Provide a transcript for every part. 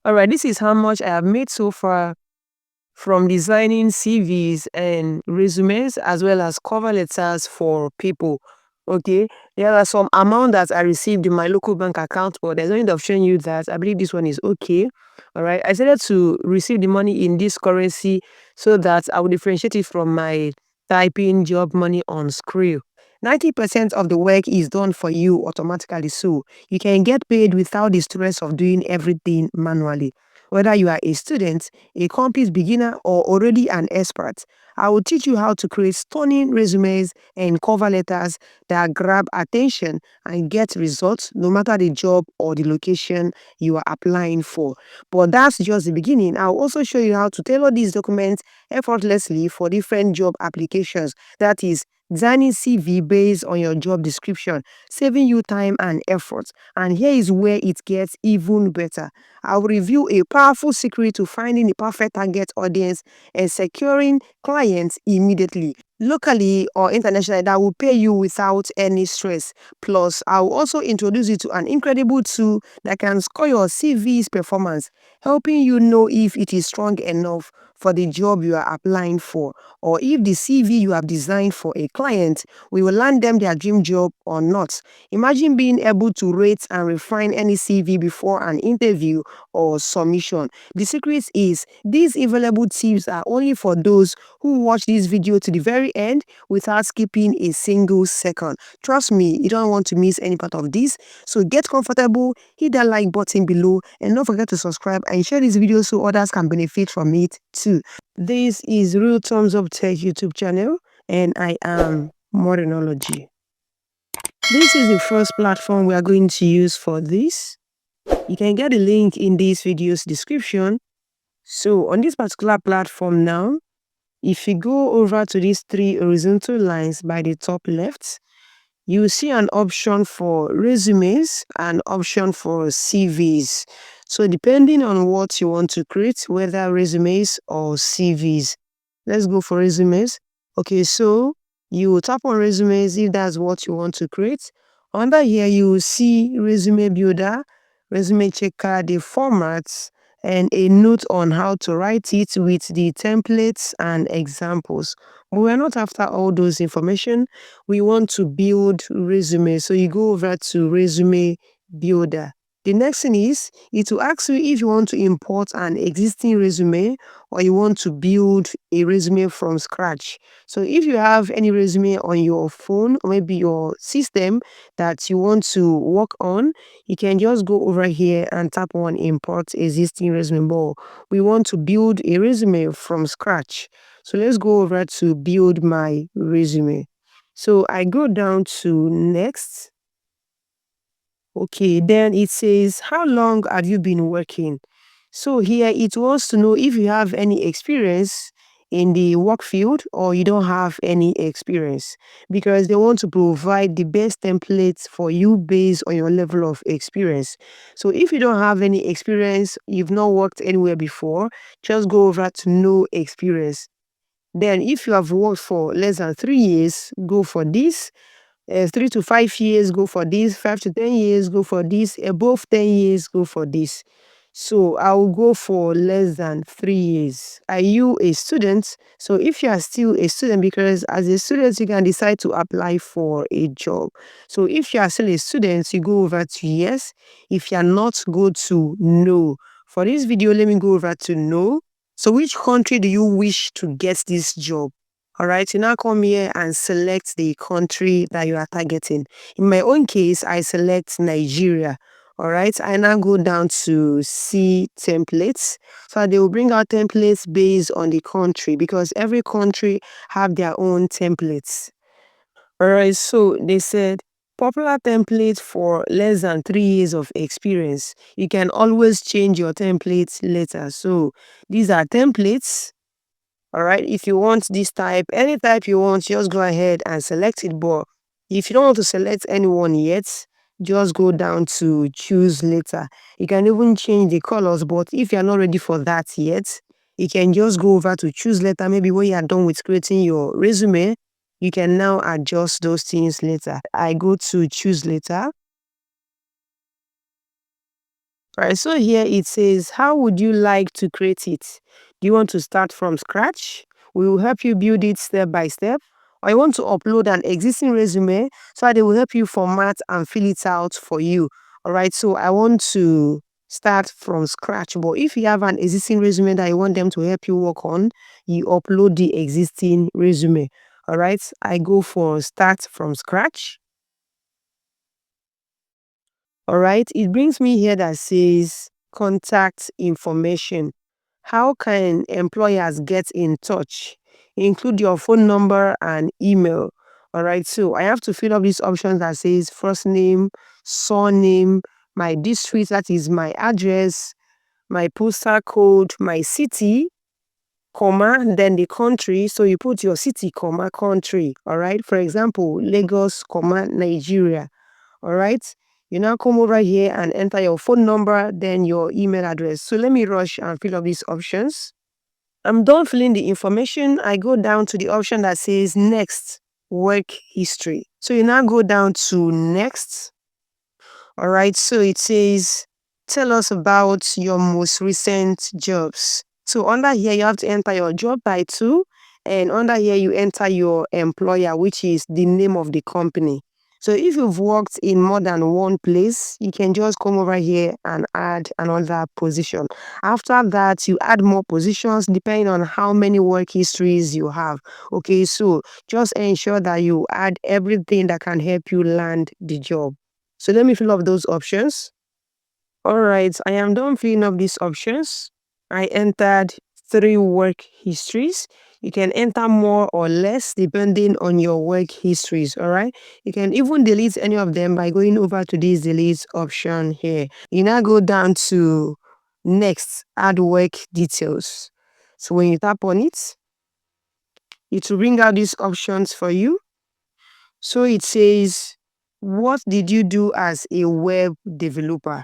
All right, this is how much I have made so far from designing CVs and resumes as well as cover letters for people. Okay, there are some amount that I received in my local bank account, but there's no need of showing you that. I believe this one is okay. All right, I decided to receive the money in this currency so that I will differentiate it from my typing job money on Skrill. 90% of the work is done for you automatically, so you can get paid without the stress of doing everything manually. Whether you are a student, a complete beginner, or already an expert, I will teach you how to create stunning resumes and cover letters that grab attention and get results no matter the job or the location you are applying for. But that's just the beginning. I'll also show you how to tailor these documents effortlessly for different job applications. That is, designing CV based on your job description, saving you time and effort. And here is where it gets even better. I will review a powerful secret to finding the perfect target audience and securing clients immediately, locally or internationally, that will pay you without any stress. Plus, I will also introduce you to an incredible tool that can score your CV's performance, helping you know if it is strong enough for the job you are applying for, or if the CV you have designed for a client will land them their dream job or not. Imagine being able to rate and refine any CV before an interview or submission. The secret is these available tips are only for those who watch this video to the very end without skipping a single second. Trust me, you don't want to miss any part of this. So get comfortable, hit that like button below, and don't forget to subscribe and share this video so others can benefit from it too. This is Real Thumbs Up Tech YouTube channel, and I am Modernology. This is the first platform we are going to use for this. You can get the link in this video's description. So on this particular platform now, if you go over to these three horizontal lines by the top left, you will see an option for resumes and option for CVs. So depending on what you want to create, whether resumes or CVs. Let's go for resumes. Okay, so you will tap on resumes if that's what you want to create. Under here, you will see resume builder, resume checker, the formats, and a note on how to write it with the templates and examples. But we're not after all those information. We want to build resume. So you go over to resume builder. The next thing is, it will ask you if you want to import an existing resume or you want to build a resume from scratch. So if you have any resume on your phone or maybe your system that you want to work on, you can just go over here and tap on import existing resume. But we want to build a resume from scratch. So let's go over to build my resume. So I go down to next. Okay, then it says, how long have you been working? So here it wants to know if you have any experience in the work field or you don't have any experience, because they want to provide the best templates for you based on your level of experience. So if you don't have any experience, you've not worked anywhere before, just go over to no experience. Then if you have worked for less than 3 years, go for this. 3 to 5 years, go for this. 5 to 10 years, go for this. Above 10 years, go for this. So I will go for less than 3 years. Are you a student? So if you are still a student, because as a student, you can decide to apply for a job. So if you are still a student, you go over to yes. If you are not, go to no. For this video, let me go over to no. So which country do you wish to get this job? All right, you now come here and select the country that you are targeting. In my own case, I select Nigeria. All right, I now go down to see templates. So they will bring out templates based on the country, because every country have their own templates. All right, so they said popular template for less than 3 years of experience. You can always change your templates later. So these are templates. All right, if you want this type, any type you want, just go ahead and select it. But if you don't want to select anyone yet, just go down to choose later. You can even change the colors, but if you're not ready for that yet, you can just go over to choose later. Maybe when you are done with creating your resume, you can now adjust those things later. I go to choose later. All right, so here it says, how would you like to create it? Do you want to start from scratch? We will help you build it step by step. Or you want to upload an existing resume so that they will help you format and fill it out for you. All right, so I want to start from scratch. But if you have an existing resume that you want them to help you work on, you upload the existing resume. All right, I go for start from scratch. All right, it brings me here that says contact information. How can employers get in touch? Include your phone number and email. All right, so I have to fill up these options that says first name, surname, my district, that is my address, my postal code, my city, comma, then the country. So you put your city, comma, country. All right, for example, Lagos, comma, Nigeria. All right. You now come over here and enter your phone number, then your email address. So let me rush and fill up these options. I'm done filling the information. I go down to the option that says next, work history. So you now go down to next. All right. So it says, tell us about your most recent jobs. So under here, you have to enter your job title. And under here, you enter your employer, which is the name of the company. So if you've worked in more than one place, you can just come over here and add another position. After that, you add more positions depending on how many work histories you have. Okay, so just ensure that you add everything that can help you land the job. So let me fill up those options. All right, I am done filling up these options. I entered 3 work histories. You can enter more or less depending on your work histories. All right, you can even delete any of them by going over to this delete option here. You now go down to next, add work details. So when you tap on it, it will bring out these options for you. So it says, what did you do as a web developer?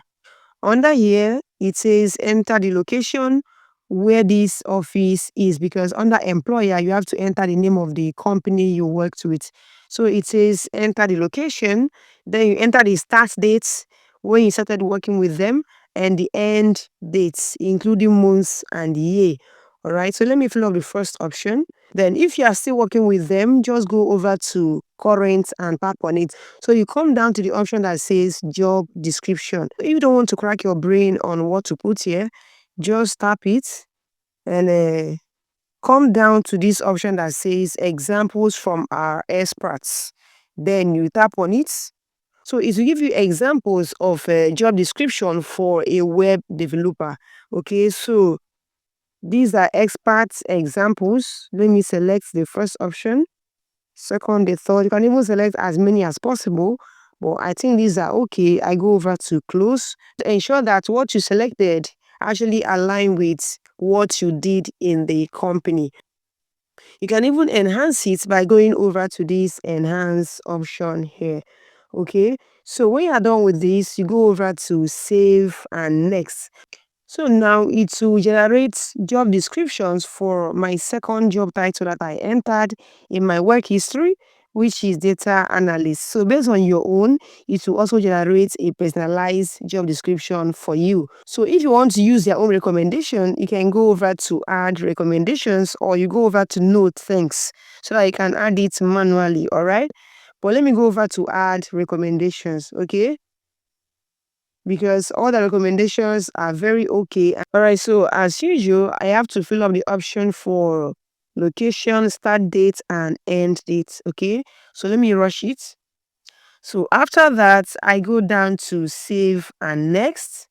Under here, it says enter the location where this office is, because under employer, you have to enter the name of the company you worked with. So it says enter the location, then you enter the start dates when you started working with them and the end dates, including months and year. All right, so let me fill up the first option. Then if you are still working with them, just go over to current and tap on it. So you come down to the option that says job description. If you don't want to crack your brain on what to put here, just tap it and come down to this option that says examples from our experts. Then you tap on it. So it will give you examples of job description for a web developer. Okay, so these are experts examples. Let me select the first option, second, the third. You can even select as many as possible, but I think these are okay. I go over to close to ensure that what you selected actually align with what you did in the company. You can even enhance it by going over to this enhance option here. Okay, so when you are done with this, you go over to save and next. So now it will generate job descriptions for my second job title that I entered in my work history, which is data analyst. So based on your own, it will also generate a personalized job description for you. So if you want to use your own recommendation, you can go over to add recommendations, or you go over to note thanks so that you can add it manually. All right. But let me go over to add recommendations. Okay, because all the recommendations are very okay. All right, so as usual, I have to fill up the option for location, start date, and end date. Okay, so let me rush it. So after that, I go down to save and next.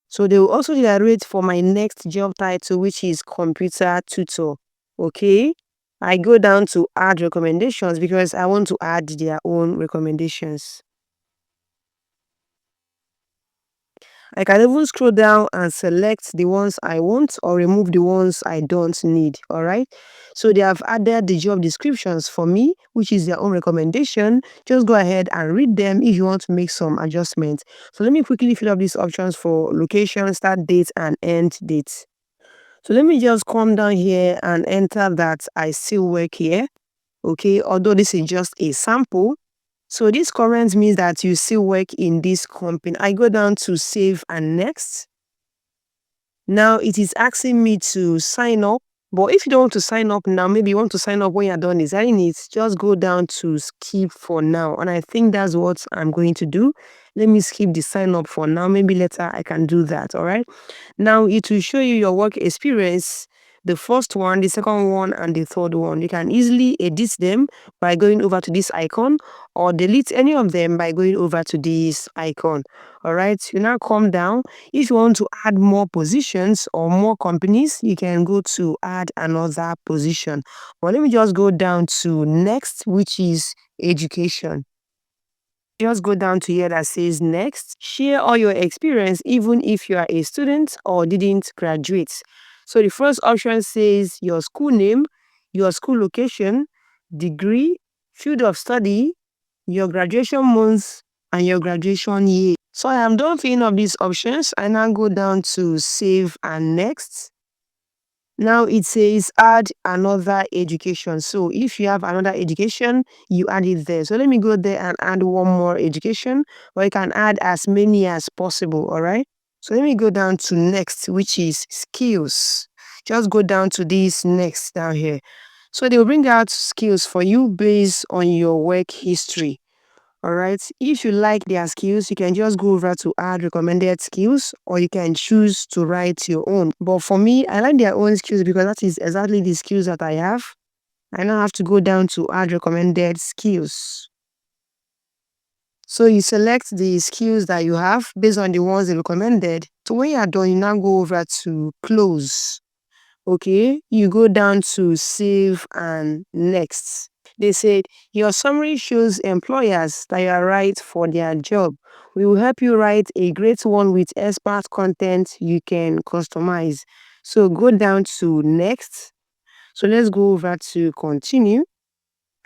So they will also generate for my next job title, which is computer tutor. Okay, I go down to add recommendations because I want to add their own recommendations. I can even scroll down and select the ones I want or remove the ones I don't need. All right. So they have added the job descriptions for me, which is their own recommendation. Just go ahead and read them if you want to make some adjustments. So let me quickly fill up these options for location, start date, and end date. So let me just come down here and enter that I still work here. Okay. Although this is just a sample. So this current means that you still work in this company. I go down to save and next. Now it is asking me to sign up. But if you don't want to sign up now, maybe you want to sign up when you're done designing it, just go down to skip for now. And I think that's what I'm going to do. Let me skip the sign up for now. Maybe later I can do that. All right. Now it will show you your work experience, the first one, the second one, and the third one. You can easily edit them by going over to this icon or delete any of them by going over to this icon. All right. You now come down. If you want to add more positions or more companies, you can go to add another position. But let me just go down to next, which is education. Just go down to here that says next. Share all your experience, even if you are a student or didn't graduate. So the first option says your school name, your school location, degree, field of study, your graduation month, and your graduation year. So I am done filling up these options. I now go down to save and next. Now it says add another education. So if you have another education, you add it there. So let me go there and add one more education, or you can add as many as possible. All right. So let me go down to next, which is skills. Just go down to this next down here. So they will bring out skills for you based on your work history. All right. If you like their skills, you can just go over to add recommended skills, or you can choose to write your own. But for me, I like their own skills because that is exactly the skills that I have. I now have to go down to add recommended skills. So you select the skills that you have based on the ones they recommended. So when you are done, you now go over to close. Okay. You go down to save and next. They said, your summary shows employers that you are right for their job. We will help you write a great one with expert content you can customize. So go down to next. So let's go over to continue.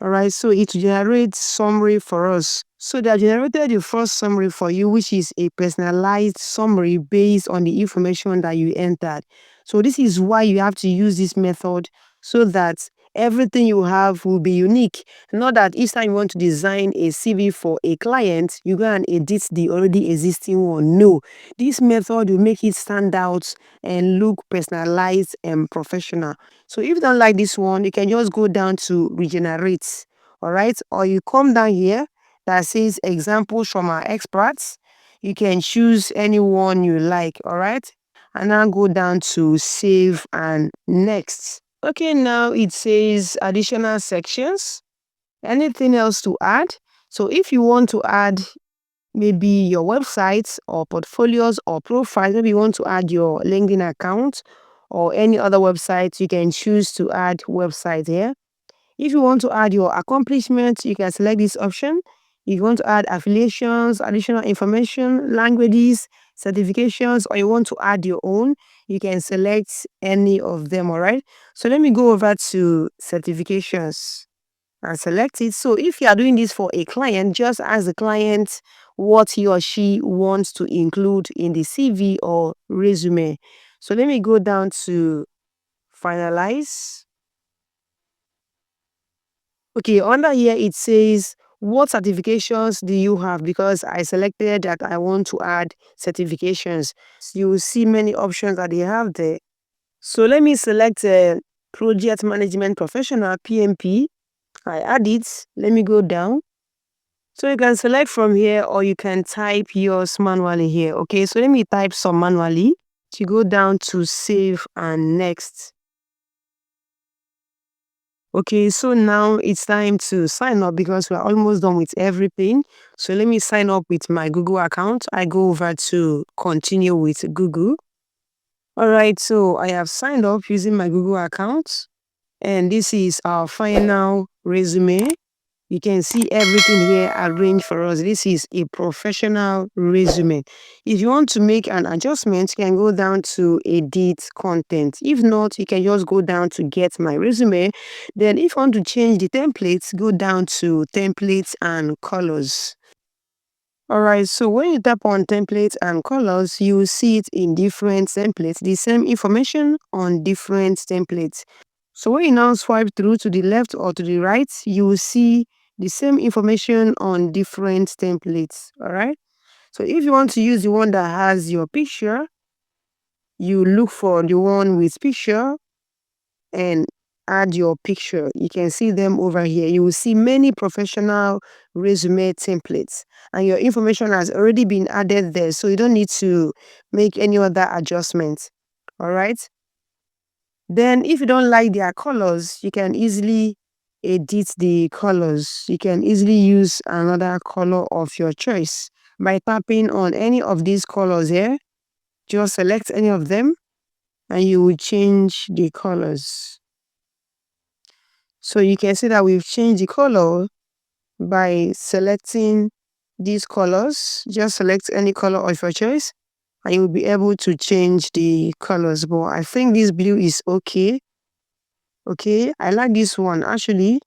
All right, so it generates summary for us. So they have generated the first summary for you, which is a personalized summary based on the information that you entered. So this is why you have to use this method so that everything you have will be unique. Not that each time you want to design a CV for a client, you go and edit the already existing one. No, this method will make it stand out and look personalized and professional. So if you don't like this one, you can just go down to regenerate. All right. Or you come down here that says examples from our experts. You can choose any one you like. All right. And now go down to save and next. Okay. Now it says additional sections. Anything else to add? So if you want to add maybe your websites or portfolios or profiles, maybe you want to add your LinkedIn account or any other website, you can choose to add website here. If you want to add your accomplishments, you can select this option. If you want to add affiliations, additional information, languages, certifications, or you want to add your own, you can select any of them. All right. So let me go over to certifications and select it. So if you are doing this for a client, just ask the client what he or she wants to include in the CV or resume. So let me go down to finalize. Okay, under here it says what certifications do you have, because I selected that I want to add certifications. So you will see many options that they have there. So let me select project management professional PMP. I add it. Let me go down. So you can select from here or you can type yours manually here. Okay, so let me type some manually. To go down to save and next. Okay, so now it's time to sign up because we're almost done with everything. So let me sign up with my Google account. I go over to continue with Google. All right, so I have signed up using my Google account. And this is our final resume. You can see everything here arranged for us. This is a professional resume. If you want to make an adjustment, you can go down to edit content. If not, you can just go down to get my resume. Then if you want to change the templates, go down to templates and colors. All right, so when you tap on templates and colors, you will see it in different templates, the same information on different templates. So when you now swipe through to the left or to the right, you will see the same information on different templates. All right. So if you want to use the one that has your picture, you look for the one with picture and add your picture. You can see them over here. You will see many professional resume templates and your information has already been added there. So you don't need to make any other adjustments. All right. Then if you don't like their colors, you can easily edit the colors. You can easily use another color of your choice by tapping on any of these colors here. Just select any of them and you will change the colors. So you can see that we've changed the color by selecting these colors. Just select any color of your choice and you'll be able to change the colors. But I think this blue is okay. Okay, I like this one actually.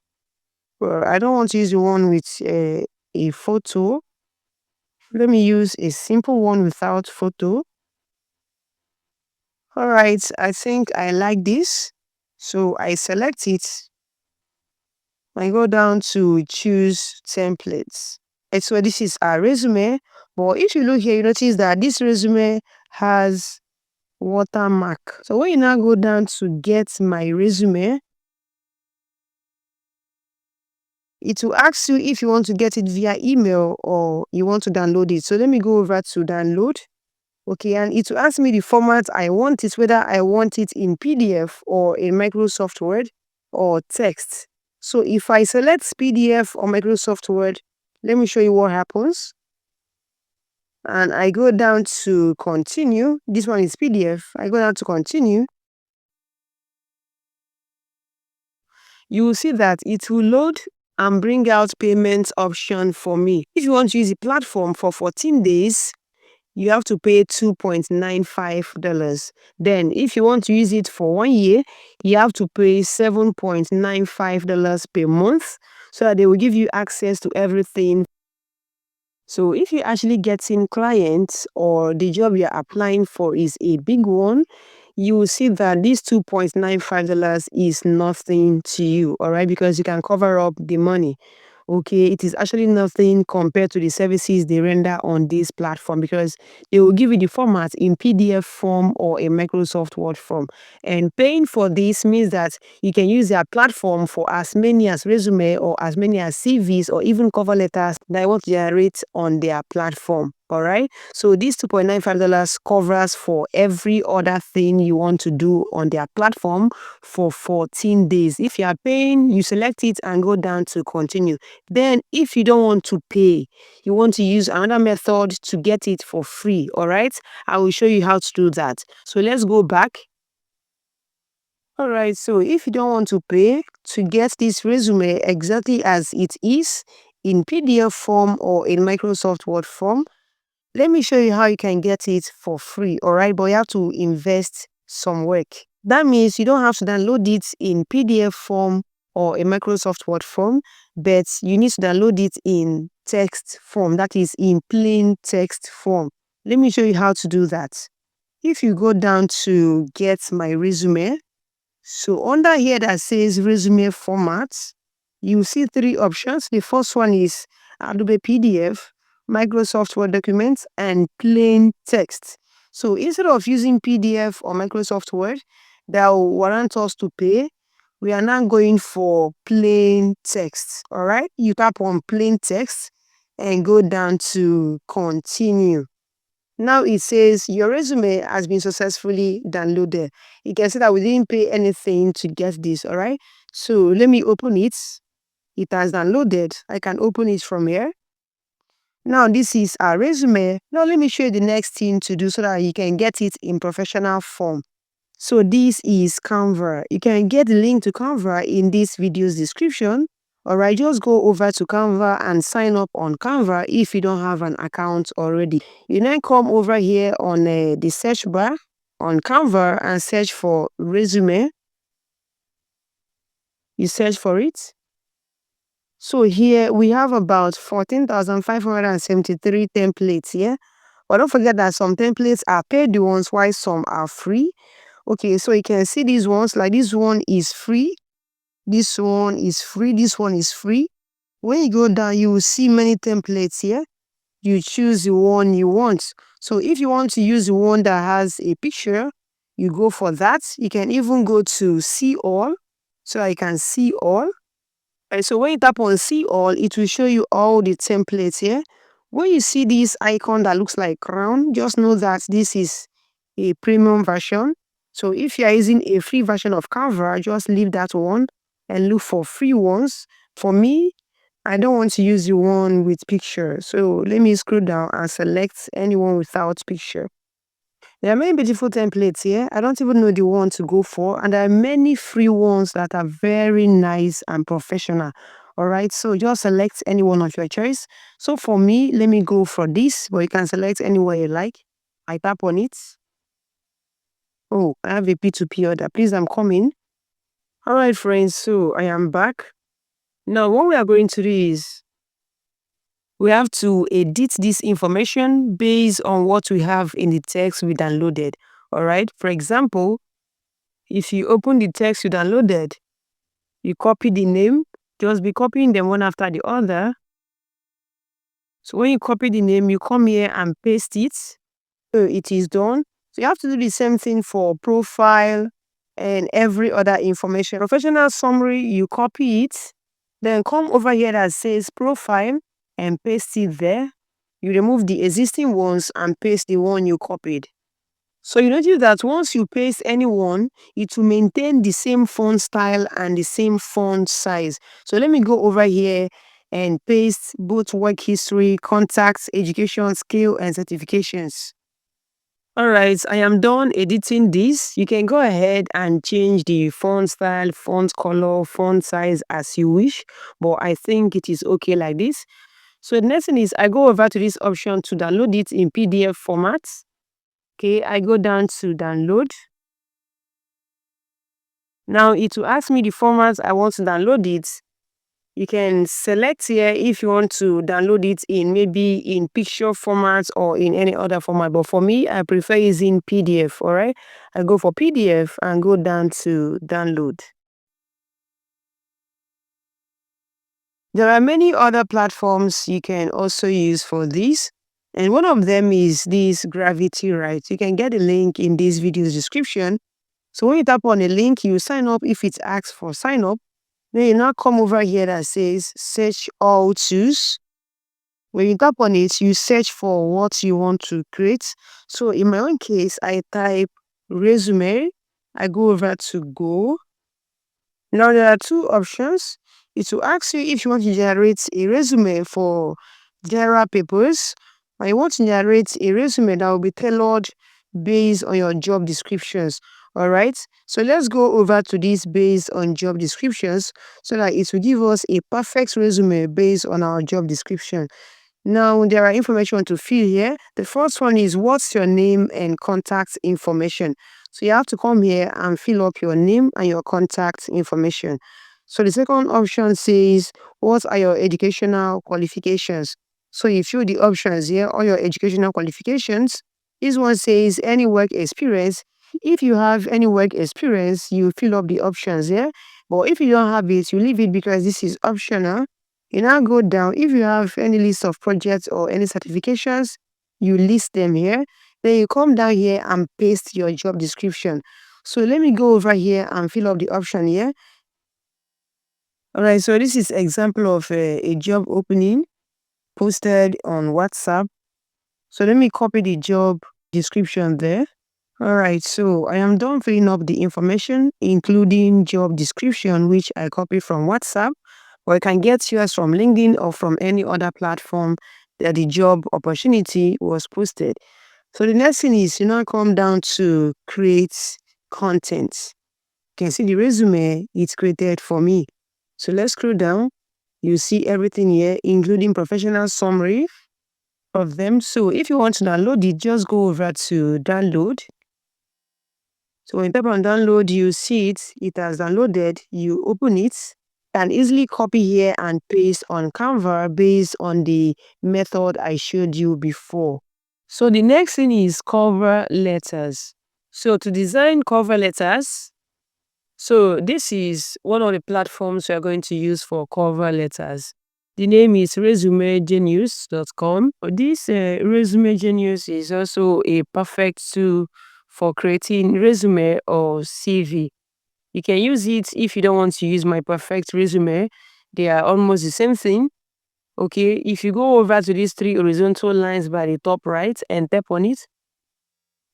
Well, I don't want to use the one with a photo. Let me use a simple one without photo. All right, I think I like this. So I select it. I go down to choose templates. And so this is our resume. But if you look here, you notice that this resume has watermark. So when you now go down to get my resume, it will ask you if you want to get it via email or you want to download it. So let me go over to download. Okay, and it will ask me the format I want it, whether I want it in PDF or in Microsoft Word or text. So if I select PDF or Microsoft Word, let me show you what happens. And I go down to continue. This one is PDF. I go down to continue. You will see that it will load and bring out payment option for me. If you want to use the platform for 14 days, you have to pay $2.95. Then if you want to use it for 1 year, you have to pay $7.95 per month so that they will give you access to everything. So if you're actually getting clients or the job you're applying for is a big one, you will see that this $2.95 is nothing to you, all right, because you can cover up the money. Okay, it is actually nothing compared to the services they render on this platform because they will give you the format in PDF form or a Microsoft Word form. And paying for this means that you can use their platform for as many as resume or as many as CVs or even cover letters that you want to generate on their platform. All right. So this $2.95 covers for every other thing you want to do on their platform for 14 days. If you are paying, you select it and go down to continue. Then if you don't want to pay, you want to use another method to get it for free. All right. I will show you how to do that. So let's go back. All right. So if you don't want to pay to get this resume exactly as it is in PDF form or in Microsoft Word form, let me show you how you can get it for free, all right? But you have to invest some work. That means you don't have to download it in PDF form or a Microsoft Word form, but you need to download it in text form, that is in plain text form. Let me show you how to do that. If you go down to get my resume, so under here that says resume format, you see 3 options. The first one is Adobe PDF, Microsoft Word documents, and plain text. So instead of using PDF or Microsoft Word that will warrant us to pay, we are now going for plain text. All right, you tap on plain text and go down to continue. Now it says your resume has been successfully downloaded. You can see that we didn't pay anything to get this, all right? So let me open it. It has downloaded. I can open it from here. Now this is our resume. Now let me show you the next thing to do so that you can get it in professional form. So this is Canva. You can get the link to Canva in this video's description. Alright, just go over to Canva and sign up on Canva if you don't have an account already. You then come over here on the search bar on Canva and search for resume. You search for it. So here we have about 14,573 templates here. But don't forget that some templates are paid ones while some are free. Okay, so you can see these ones, like this one is free. This one is free. This one is free. When you go down, you will see many templates here. You choose the one you want. So if you want to use the one that has a picture, you go for that. You can even go to see all, so I can see all. And so when you tap on see all, it will show you all the templates here. When you see this icon that looks like crown, just know that this is a premium version. So if you are using a free version of Canva, just leave that one and look for free ones. For me, I don't want to use the one with picture. So let me scroll down and select anyone without picture. There are many beautiful templates here. I don't even know the one to go for. And there are many free ones that are very nice and professional. All right. So just select any one of your choice. So for me, let me go for this, but you can select anywhere you like. I tap on it. Oh, I have a P2P order. Please, I'm coming. All right, friends. So I am back. Now, what we are going to do is we have to edit this information based on what we have in the text we downloaded. All right. For example, if you open the text you downloaded, you copy the name, just be copying them one after the other. So when you copy the name, you come here and paste it. So it is done. So you have to do the same thing for profile and every other information. Professional summary, you copy it, then come over here that says profile and paste it there. You remove the existing ones and paste the one you copied. So you notice that once you paste any one, it will maintain the same font style and the same font size. So let me go over here and paste both work history, contacts, education, skill, and certifications. All right, I am done editing this. You can go ahead and change the font style, font color, font size as you wish, but I think it is okay like this. So the next thing is I go over to this option to download it in PDF format. Okay, I go down to download. Now it will ask me the format I want to download it. You can select here if you want to download it in maybe in picture format or in any other format. But for me, I prefer using PDF. All right, I go for PDF and go down to download. There are many other platforms you can also use for this. And one of them is this Gravity, right? You can get a link in this video's description. So when you tap on a link, you sign up if it asks for sign up. Then you now come over here that says search all tools. When you tap on it, you search for what you want to create. So in my own case, I type resume. I go over to go. Now there are two options. It will ask you if you want to generate a resume for general purpose, or you want to generate a resume that will be tailored based on your job descriptions. All right. So let's go over to this based on job descriptions so that it will give us a perfect resume based on our job description. Now, there are information to fill here. The first one is what's your name and contact information. So you have to come here and fill up your name and your contact information. So the second option says, what are your educational qualifications? So you fill the options here, all your educational qualifications. This one says any work experience. If you have any work experience, you fill up the options here. But if you don't have it, you leave it because this is optional. You now go down. If you have any list of projects or any certifications, you list them here. Then you come down here and paste your job description. So let me go over here and fill up the option here. All right, so this is example of a job opening posted on WhatsApp. So let me copy the job description there. All right, so I am done filling up the information, including job description, which I copy from WhatsApp, or I can get yours from LinkedIn or from any other platform that the job opportunity was posted. So the next thing is you now come down to create content. You can see the resume it's created for me. So let's scroll down. You see everything here, including professional summary of them. So if you want to download it, just go over to download. So when you tap on download, you see it has downloaded, you open it, and easily copy here and paste on Canva based on the method I showed you before. So the next thing is cover letters. So to design cover letters, so this is one of the platforms we are going to use for cover letters. The name is resumegenius.com. This Resume Genius is also a perfect tool for creating resume or CV. You can use it if you don't want to use my perfect resume. They are almost the same thing. Okay, if you go over to these three horizontal lines by the top right and tap on it,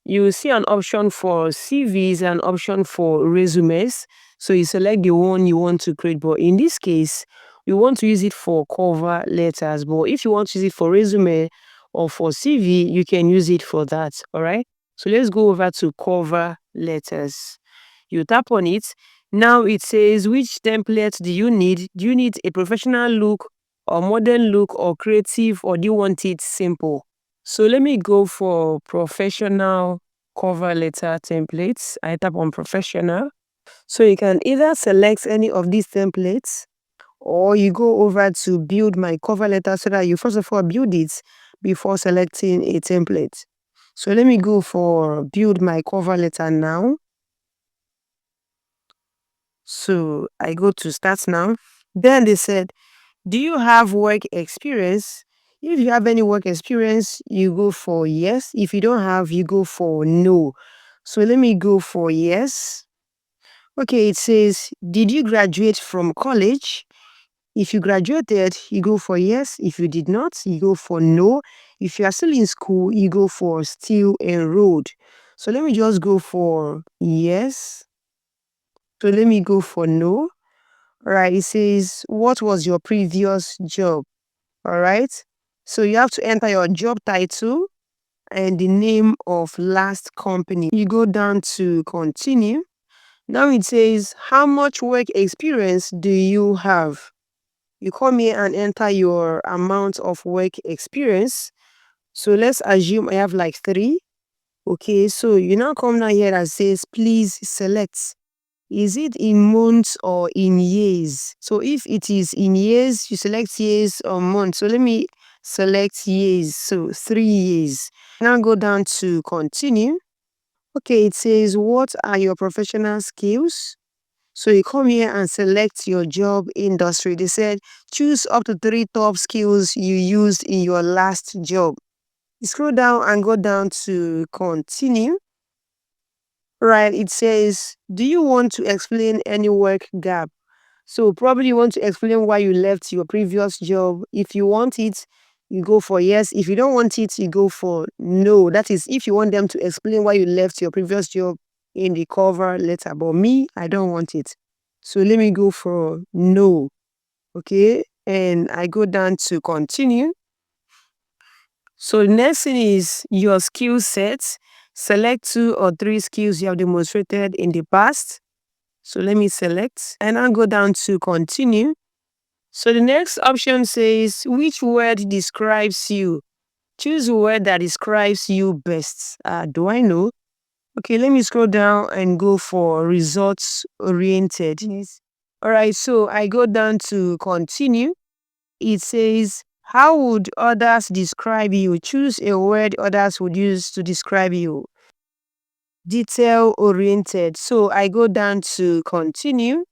you will see an option for CVs and option for resumes. So you select the one you want to create. But in this case, you want to use it for cover letters. But if you want to use it for resume or for CV, you can use it for that. All right. So let's go over to cover letters. You tap on it. Now it says, which template do you need? Do you need a professional look or modern look or creative, or do you want it simple? So let me go for professional cover letter templates. I tap on professional. So you can either select any of these templates, or you go over to build my cover letter so that you first of all build it before selecting a template. So let me go for build my cover letter now. So I go to start now. Then they said, do you have work experience? If you have any work experience, you go for yes. If you don't have, you go for no. So let me go for yes. Okay, it says, did you graduate from college? If you graduated, you go for yes. If you did not, you go for no. If you are still in school, you go for still enrolled. So let me just go for yes. So let me go for no. All right, it says, what was your previous job? All right. So you have to enter your job title and the name of last company. You go down to continue. Now it says, how much work experience do you have? You come here and enter your amount of work experience. So let's assume I have like 3. Okay, so you now come down here that says, please select. Is it in months or in years? So if it is in years, you select years or months. So let me select years. So 3 years. Now go down to continue. Okay, it says, what are your professional skills? So you come here and select your job industry. They said, choose up to 3 top skills you used in your last job. You scroll down and go down to continue. Right, it says, do you want to explain any work gap? So probably you want to explain why you left your previous job. If you want it, you go for yes. If you don't want it, you go for no. That is if you want them to explain why you left your previous job in the cover letter. But me, I don't want it. So let me go for no. Okay. And I go down to continue. So the next thing is your skill set. Select 2 or 3 skills you have demonstrated in the past. So let me select and I'll go down to continue. So the next option says, which word describes you? Choose a word that describes you best. Do I know? Okay, let me scroll down and go for results oriented. Yes. All right, so I go down to continue. It says, how would others describe you? Choose a word others would use to describe you. Detail oriented. So I go down to continue.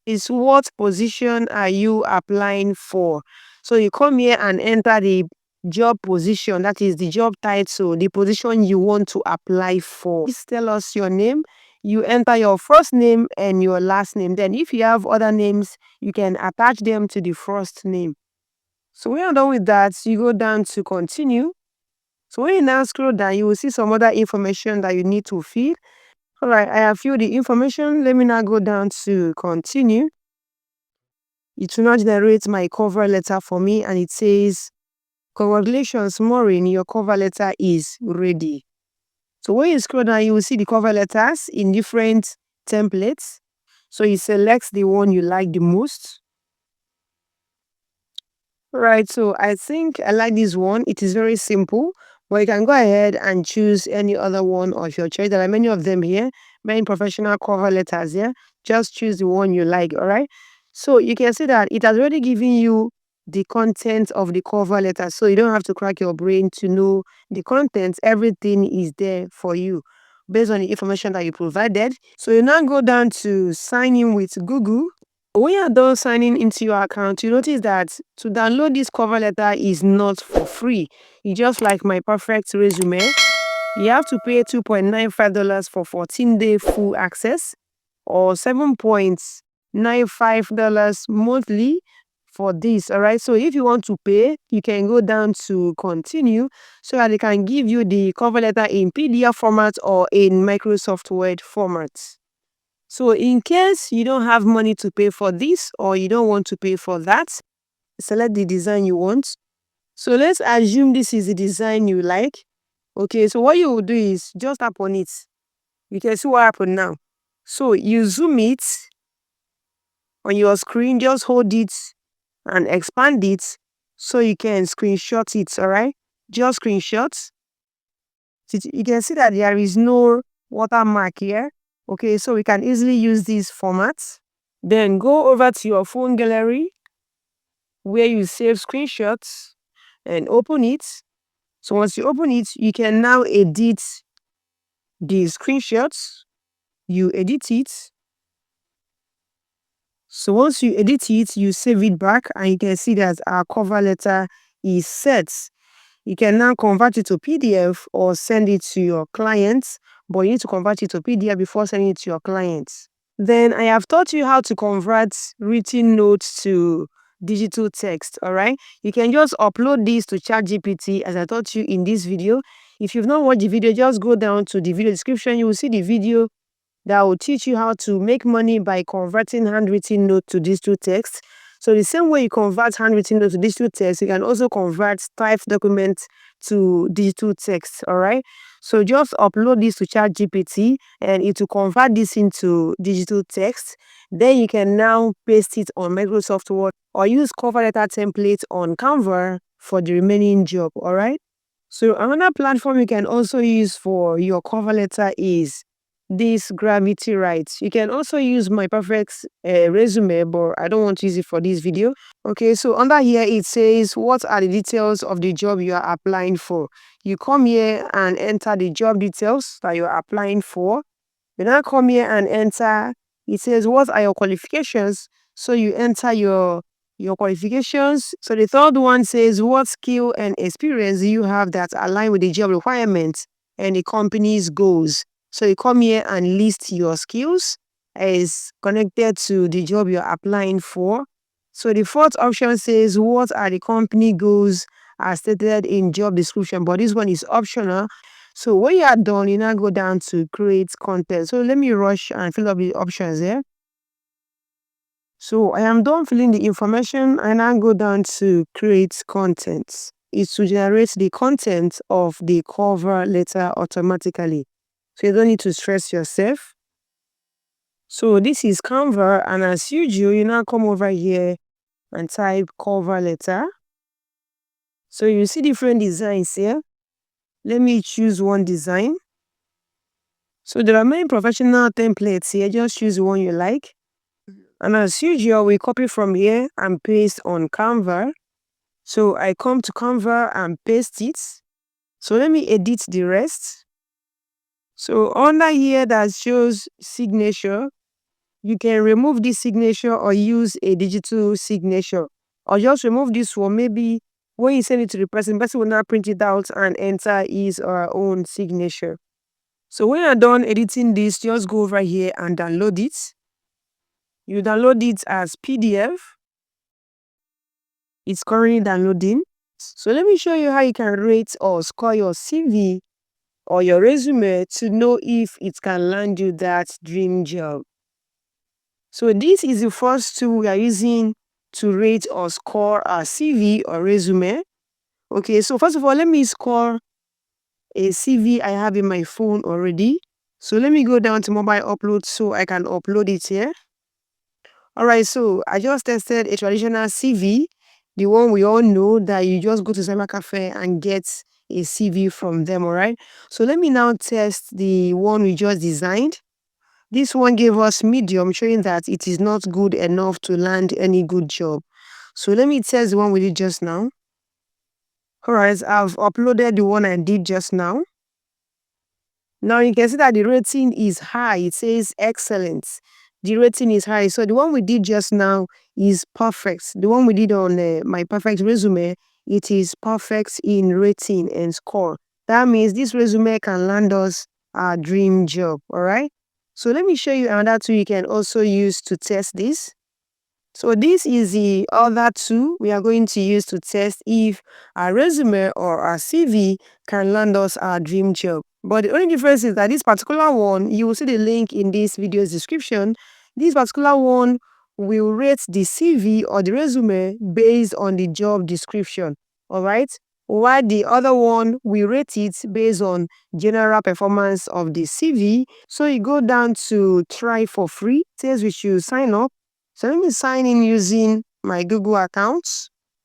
Is what position are you applying for? So you come here and enter the job position, that is the job title, the position you want to apply for. Please tell us your name. You enter your first name and your last name. Then if you have other names, you can attach them to the first name. So when you're done with that, you go down to continue. So when you now scroll down, you will see some other information that you need to fill. All right, I have filled the information. Let me now go down to continue. It will now generate my cover letter for me and it says, congratulations, Maureen, your cover letter is ready. So when you scroll down, you will see the cover letters in different templates. So you select the one you like the most. Right, so I think I like this one. It is very simple, but you can go ahead and choose any other one of your choice. There are many of them here, many professional cover letters here. Just choose the one you like, all right? So you can see that it has already given you the content of the cover letter, so you don't have to crack your brain to know the content. Everything is there for you based on the information that you provided. So you now go down to sign in with Google. When you're done signing into your account, you notice that to download this cover letter is not for free. It's just like my perfect resume. You have to pay $2.95 for 14-day full access or $7.95 monthly for this. All right. So if you want to pay, you can go down to continue so that they can give you the cover letter in PDF format or in Microsoft Word format. So in case you don't have money to pay for this or you don't want to pay for that, select the design you want. So let's assume this is the design you like. Okay, so what you will do is just tap on it. You can see what happened now. So you zoom it on your screen, just hold it and expand it so you can screenshot it, all right? Just screenshot. You can see that there is no watermark here. Okay, so we can easily use this format. Then go over to your phone gallery where you save screenshots and open it. So once you open it, you can now edit the screenshots. You edit it. So once you edit it, you save it back and you can see that our cover letter is set. You can now convert it to PDF or send it to your clients, but you need to convert it to PDF before sending it to your clients. Then I have taught you how to convert written notes to digital text, all right? You can just upload this to ChatGPT as I taught you in this video. If you've not watched the video, just go down to the video description. You will see the video that will teach you how to make money by converting handwritten note to digital text. So the same way you convert handwritten note to digital text, you can also convert typed documents to digital text, all right? So just upload this to ChatGPT and it will convert this into digital text. Then you can now paste it on Microsoft Word or use cover letter template on Canva for the remaining job, all right? So another platform you can also use for your cover letter is this Gravity Write. You can also use my perfect resume, but I don't want to use it for this video. Okay, so under here it says what are the details of the job you are applying for. You come here and enter the job details that you're applying for. You now come here and enter, it says what are your qualifications. So you enter your qualifications. So the third one says what skill and experience do you have that align with the job requirements and the company's goals. So you come here and list your skills as connected to the job you're applying for. So the fourth option says what are the company goals as stated in job description, but this one is optional. So when you are done, you now go down to create content. So let me rush and fill up the options here. So I am done filling the information and I go down to create content. It's to generate the content of the cover letter automatically. So you don't need to stress yourself. So this is Canva, and as usual, you now come over here and type cover letter. So you see different designs here. Let me choose one design. So there are many professional templates here. Just choose one you like. And as usual, we copy from here and paste on Canva. So I come to Canva and paste it. So let me edit the rest. So under here that shows signature, you can remove this signature or use a digital signature. Or just remove this one. Maybe when you send it to the person will now print it out and enter his or her own signature. So when you're done editing this, just go over here and download it. You download it as PDF. It's currently downloading. So let me show you how you can rate or score your CV or your resume to know if it can land you that dream job. So this is the first tool we are using to rate or score our CV or resume. Okay, so first of all, let me score a CV I have in my phone already. So let me go down to mobile upload so I can upload it here. All right, so I just tested a traditional CV, the one we all know that you just go to cyber cafe and get a CV from them, all right? So let me now test the one we just designed. This one gave us medium, showing that it is not good enough to land any good job. So let me test the one we did just now. All right, I've uploaded the one I did just now. Now you can see that the rating is high. It says excellent. the rating is high. So the one we did just now is perfect. The one we did on my perfect resume, it is perfect in rating and score. That means this resume can land us our dream job. All right. So let me show you another tool you can also use to test this. So this is the other tool we are going to use to test if our resume or our CV can land us our dream job. But the only difference is that this particular one, you will see the link in this video's description. This particular one will rate the CV or the resume based on the job description. All right. While the other one will rate it based on general performance of the CV. So you go down to try for free. It says we should sign up. So let me sign in using my Google account.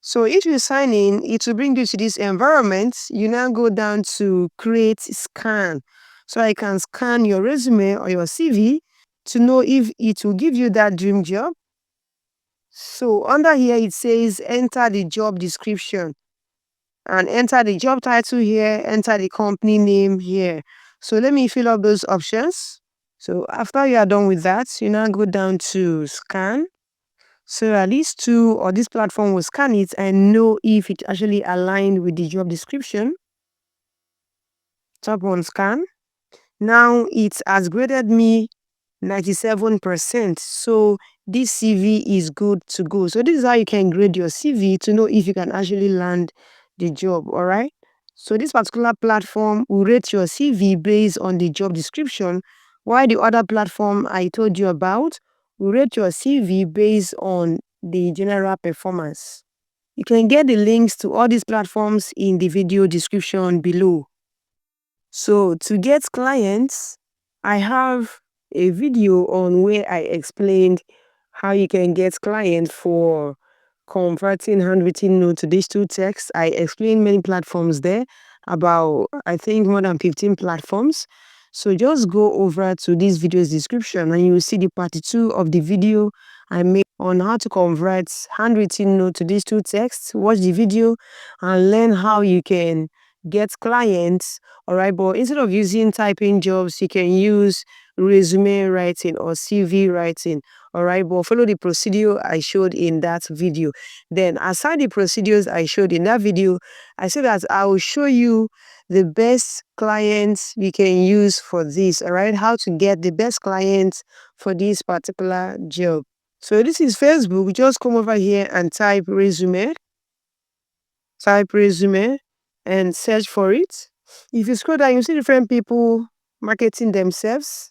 So if you sign in, it will bring you to this environment. You now go down to create scan. So I can scan your resume or your CV to know if it will give you that dream job. So under here, it says enter the job description and enter the job title here, enter the company name here. So let me fill up those options. So after you are done with that, you now go down to scan. So at least two or this platform will scan it and know if it actually aligned with the job description. Tap on scan. Now it has graded me 97%. So this CV is good to go. So this is how you can grade your CV to know if you can actually land the job. All right. So this particular platform will rate your CV based on the job description, while the other platform I told you about will rate your CV based on the general performance. You can get the links to all these platforms in the video description below. So to get clients, I have a video on where I explained how you can get clients for converting handwritten note to digital text. I explained many platforms there, about I think more than 15 platforms. So just go over to this video's description and you will see the part 2 of the video I made on how to convert handwritten note to digital text. Watch the video and learn how you can get clients. All right, but instead of using typing jobs, you can use resume writing or CV writing. All right, but follow the procedure I showed in that video. Then, aside the procedures I showed in that video, I said that I will show you the best clients you can use for this. All right, how to get the best clients for this particular job. So, this is Facebook. Just come over here and type resume and search for it. If you scroll down, you see different people marketing themselves.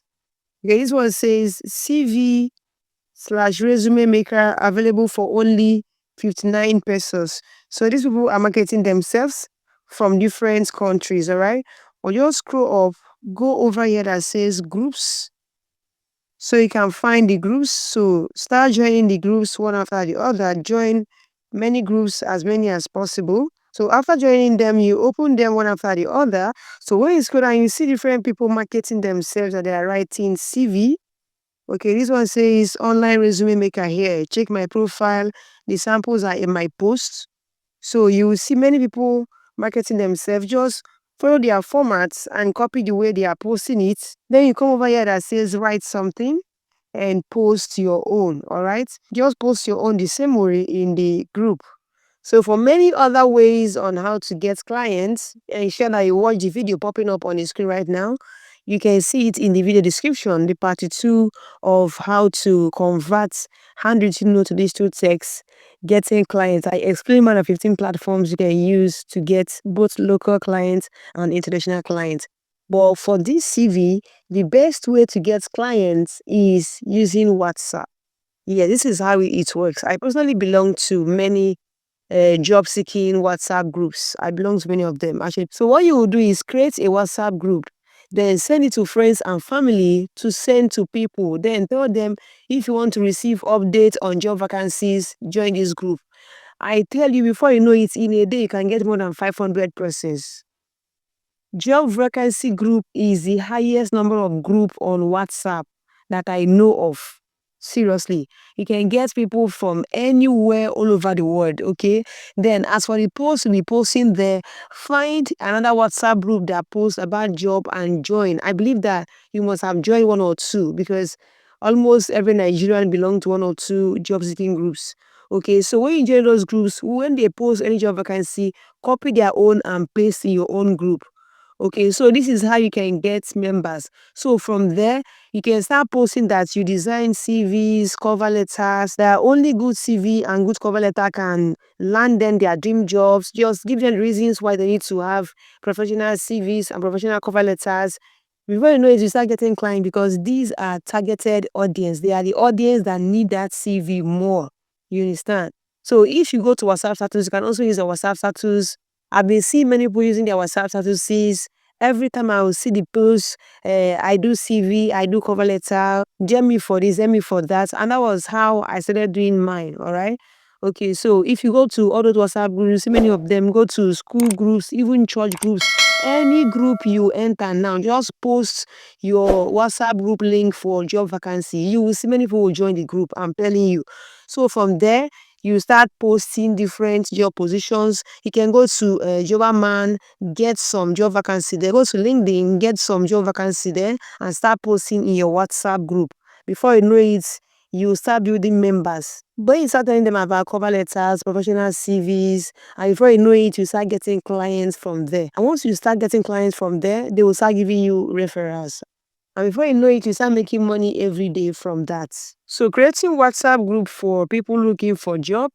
Okay, this one says CV/resume maker available for only 59 pesos. So these people are marketing themselves from different countries, all right? Or just scroll up, go over here that says groups. So you can find the groups. So start joining the groups one after the other. Join many groups, as many as possible. So after joining them, you open them one after the other. So when you scroll down, you see different people marketing themselves and they are writing CV. Okay, this one says online resume maker here. Check my profile. The samples are in my post. So you will see many people marketing themselves. Just follow their formats and copy the way they are posting it. Then you come over here that says write something and post your own. All right, just post your own the same way in the group. So for many other ways on how to get clients, ensure that you watch the video popping up on the screen right now. You can see it in the video description, the part 2 of how to convert handwritten note to digital text, getting clients. I explain more than 15 platforms you can use to get both local clients and international clients. But for this CV, the best way to get clients is using WhatsApp. Yeah, this is how it works. I personally belong to many job seeking WhatsApp groups. I belong to many of them actually. So what you will do is create a WhatsApp group, then send it to friends and family to send to people. Then tell them if you want to receive updates on job vacancies, join this group. I tell you, before you know it, in a day you can get more than 500 persons. Job vacancy group is the highest number of group on WhatsApp that I know of. Seriously, you can get people from anywhere all over the world. Okay, then as for the post, we posting there, find another WhatsApp group that posts about job and join. I believe that you must have joined one or two because almost every Nigerian belong to one or two job seeking groups. Okay, so when you join those groups, when they post any job vacancy, copy their own and paste in your own group. Okay, so this is how you can get members. So from there, you can start posting that you design CVs, cover letters. There are only good CV and good cover letter can land them their dream jobs. Just give them reasons why they need to have professional CVs and professional cover letters. Before you know it, you start getting clients because these are targeted audience. They are the audience that need that CV more. You understand? So if you go to WhatsApp status, you can also use a WhatsApp status. I've been seeing many people using their WhatsApp statuses. Every time I will see the post, I do CV, I do cover letter, DM me for this, DM me for that. And that was how I started doing mine. All right. Okay, so if you go to all those WhatsApp groups, you see many of them go to school groups, even church groups, any group you enter now, just post your WhatsApp group link for job vacancy. You will see many people will join the group. I'm telling you. So from there, you start posting different job positions. You can go to Jobberman, get some job vacancy there. Go to LinkedIn, get some job vacancy there, and start posting in your WhatsApp group. Before you know it, you start building members. But you start telling them about cover letters, professional CVs, and before you know it, you start getting clients from there. And once you start getting clients from there, they will start giving you referrals. And before you know it, you start making money every day from that. So creating WhatsApp group for people looking for job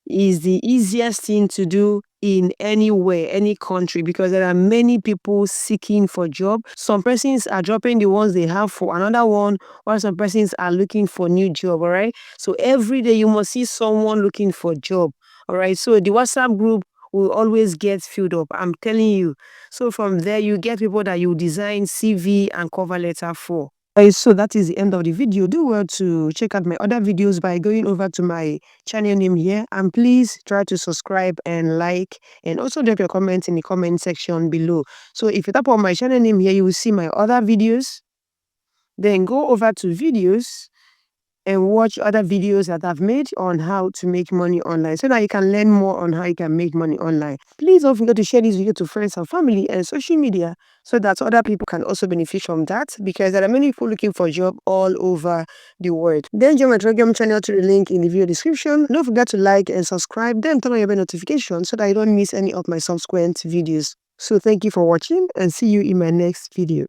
is the easiest thing to do in anywhere, any country, because there are many people seeking for job. Some persons are dropping the ones they have for another one, while some persons are looking for new job. All right. So every day you must see someone looking for job. All right. So the WhatsApp group will always get filled up. I'm telling you. So from there, you get people that you design CV and cover letter for. So that is the end of the video. Do well to check out my other videos by going over to my channel name here, and please try to subscribe and like, and also drop your comments in the comment section below. So if you tap on my channel name here, you will see my other videos. Then go over to videos and watch other videos that I've made on how to make money online, so that you can learn more on how you can make money online. Please don't forget to share this video to friends and family and social media, so that other people can also benefit from that, because there are many people looking for a job all over the world. Then join my Telegram channel to the link in the video description. Don't forget to like and subscribe, then turn on your bell notification so that you don't miss any of my subsequent videos. So thank you for watching, and see you in my next video.